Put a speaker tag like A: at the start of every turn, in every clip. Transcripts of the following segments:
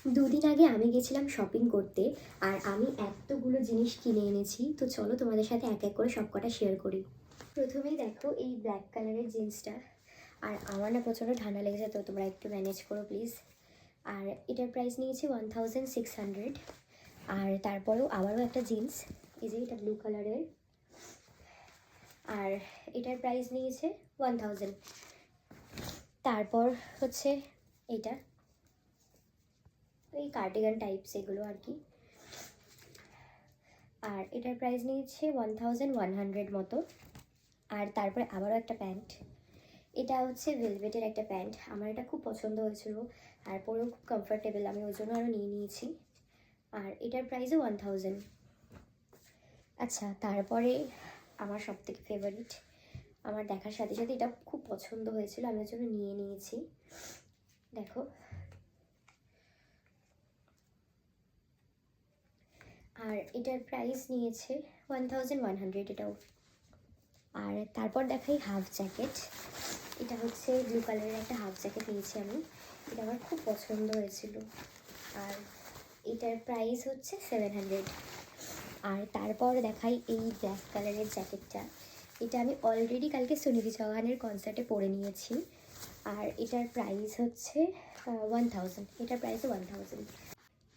A: দুদিন আগে আমি গেছিলাম শপিং করতে, আর আমি এতগুলো জিনিস কিনে এনেছি। তো চলো তোমাদের সাথে এক এক করে সব কটা শেয়ার করি। প্রথমেই দেখো এই ব্ল্যাক কালারের জিন্সটা, আর আমার না প্রচণ্ড ঠান্ডা লেগেছে, তো তোমরা একটু ম্যানেজ করো প্লিজ। আর এটার প্রাইস নিয়েছি 1600। আর তারপরেও আবারও একটা জিন্স, এই যে এটা ব্লু কালারের, আর এটার প্রাইস নিয়েছে 1000। তারপর হচ্ছে এটা, এই কার্ডিগান টাইপস এগুলো আর কি, আর এটার প্রাইস নিয়েছে 1100 মতো। আর তারপরে আবারও একটা প্যান্ট, এটা হচ্ছে ভেলভেটের একটা প্যান্ট, আমার এটা খুব পছন্দ হয়েছিল, আর পরেও খুব কমফোর্টেবল, আমি ওই জন্য আরও নিয়ে নিয়েছি। আর এটার প্রাইসও 1000। আচ্ছা, তারপরে আমার সবথেকে ফেভারিট, আমার দেখার সাথে সাথে এটা খুব পছন্দ হয়েছিল, আমি ওই জন্য নিয়ে নিয়েছি। দেখো, আর এটার প্রাইস নিয়েছে 1100 এটাও। আর তারপর দেখাই হাফ জ্যাকেট, এটা হচ্ছে ব্লু কালারের একটা হাফ জ্যাকেট নিয়েছি আমি, এটা আমার খুব পছন্দ হয়েছিল। আর এটার প্রাইস হচ্ছে 700। আর তারপর দেখাই এই ব্ল্যাক কালারের জ্যাকেটটা, এটা আমি অলরেডি কালকে সুনিধি চৌহানের কনসার্টে পরে নিয়েছি, আর এটার প্রাইস হচ্ছে 1000। এটার প্রাইসও 1000।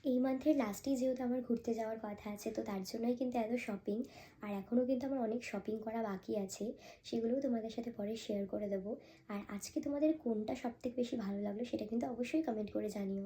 A: এই মান্থের লাস্টেই যেহেতু আমার ঘুরতে যাওয়ার কথা আছে, তো তার জন্যই কিন্তু এত শপিং। আর এখনও কিন্তু আমার অনেক শপিং করা বাকি আছে, সেগুলোও তোমাদের সাথে পরে শেয়ার করে দেবো। আর আজকে তোমাদের কোনটা সবথেকে বেশি ভালো লাগলো সেটা কিন্তু অবশ্যই কমেন্ট করে জানিও।